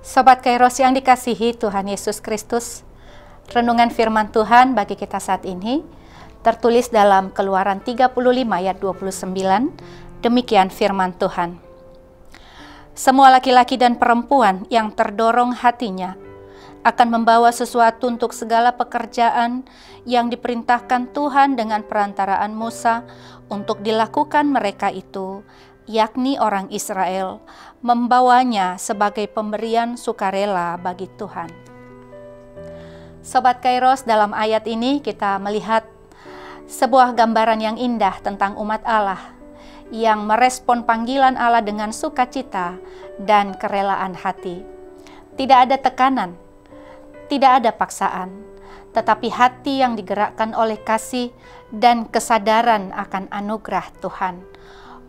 Sobat Kairos yang dikasihi Tuhan Yesus Kristus, renungan firman Tuhan bagi kita saat ini tertulis dalam Keluaran 35 ayat 29, demikian firman Tuhan. Semua laki-laki dan perempuan yang terdorong hatinya akan membawa sesuatu untuk segala pekerjaan yang diperintahkan Tuhan dengan perantaraan Musa untuk dilakukan mereka itu, yakni orang Israel, membawanya sebagai pemberian sukarela bagi Tuhan. Sobat Kairos, dalam ayat ini kita melihat sebuah gambaran yang indah tentang umat Allah yang merespon panggilan Allah dengan sukacita dan kerelaan hati. Tidak ada tekanan, tidak ada paksaan, tetapi hati yang digerakkan oleh kasih dan kesadaran akan anugerah Tuhan.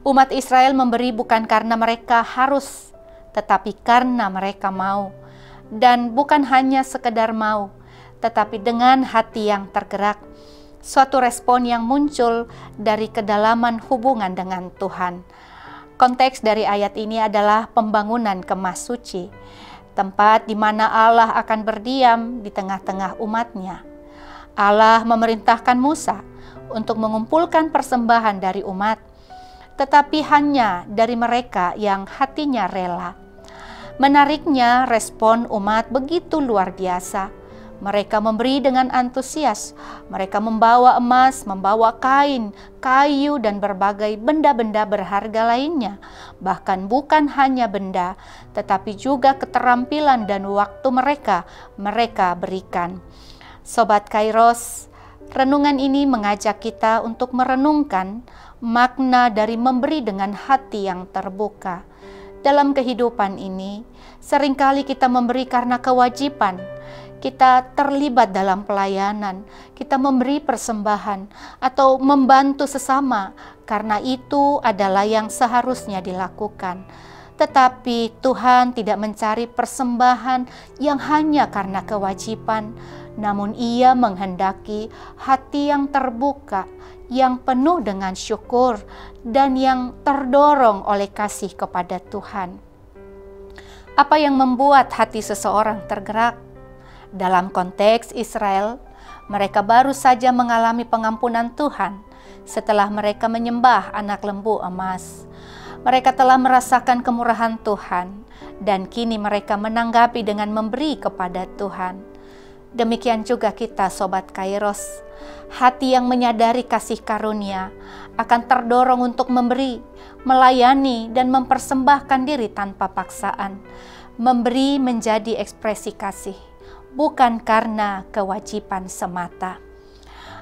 Umat Israel memberi bukan karena mereka harus, tetapi karena mereka mau. Dan bukan hanya sekedar mau, tetapi dengan hati yang tergerak. Suatu respon yang muncul dari kedalaman hubungan dengan Tuhan. Konteks dari ayat ini adalah pembangunan kemah suci, tempat di mana Allah akan berdiam di tengah-tengah umatnya. Allah memerintahkan Musa untuk mengumpulkan persembahan dari umat, tetapi hanya dari mereka yang hatinya rela. Menariknya, respon umat begitu luar biasa. Mereka memberi dengan antusias. Mereka membawa emas, membawa kain, kayu, dan berbagai benda-benda berharga lainnya. Bahkan bukan hanya benda, tetapi juga keterampilan dan waktu mereka berikan. Sobat Kairos, renungan ini mengajak kita untuk merenungkan makna dari memberi dengan hati yang terbuka. Dalam kehidupan ini, seringkali kita memberi karena kewajiban. Kita terlibat dalam pelayanan, kita memberi persembahan atau membantu sesama karena itu adalah yang seharusnya dilakukan. Tetapi Tuhan tidak mencari persembahan yang hanya karena kewajiban, namun Ia menghendaki hati yang terbuka, yang penuh dengan syukur, dan yang terdorong oleh kasih kepada Tuhan. Apa yang membuat hati seseorang tergerak? Dalam konteks Israel, mereka baru saja mengalami pengampunan Tuhan setelah mereka menyembah anak lembu emas. Mereka telah merasakan kemurahan Tuhan, dan kini mereka menanggapi dengan memberi kepada Tuhan. Demikian juga kita, Sobat Kairos. Hati yang menyadari kasih karunia akan terdorong untuk memberi, melayani, dan mempersembahkan diri tanpa paksaan. Memberi menjadi ekspresi kasih, bukan karena kewajiban semata.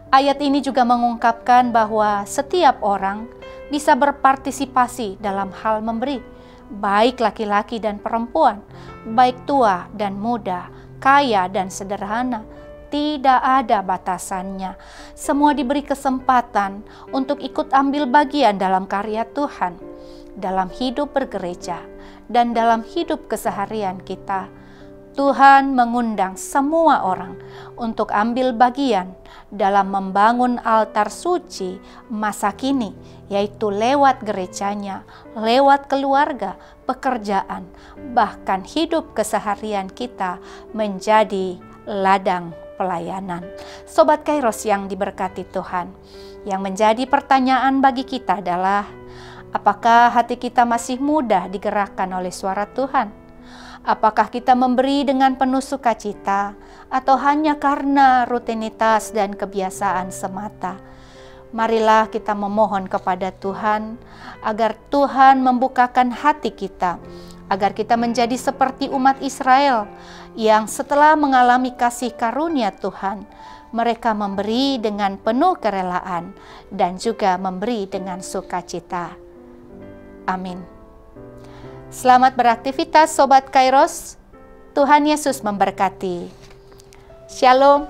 Ayat ini juga mengungkapkan bahwa setiap orang bisa berpartisipasi dalam hal memberi, baik laki-laki dan perempuan, baik tua dan muda, kaya dan sederhana. Tidak ada batasannya. Semua diberi kesempatan untuk ikut ambil bagian dalam karya Tuhan, dalam hidup bergereja, dan dalam hidup keseharian kita. Tuhan mengundang semua orang untuk ambil bagian dalam membangun altar suci masa kini, yaitu lewat gerejanya, lewat keluarga, pekerjaan, bahkan hidup keseharian kita menjadi ladang pelayanan. Sobat Kairos yang diberkati Tuhan, yang menjadi pertanyaan bagi kita adalah, apakah hati kita masih mudah digerakkan oleh suara Tuhan? Apakah kita memberi dengan penuh sukacita atau hanya karena rutinitas dan kebiasaan semata? Marilah kita memohon kepada Tuhan agar Tuhan membukakan hati kita, agar kita menjadi seperti umat Israel yang setelah mengalami kasih karunia Tuhan, mereka memberi dengan penuh kerelaan dan juga memberi dengan sukacita. Amin. Selamat beraktivitas Sobat Kairos. Tuhan Yesus memberkati. Shalom.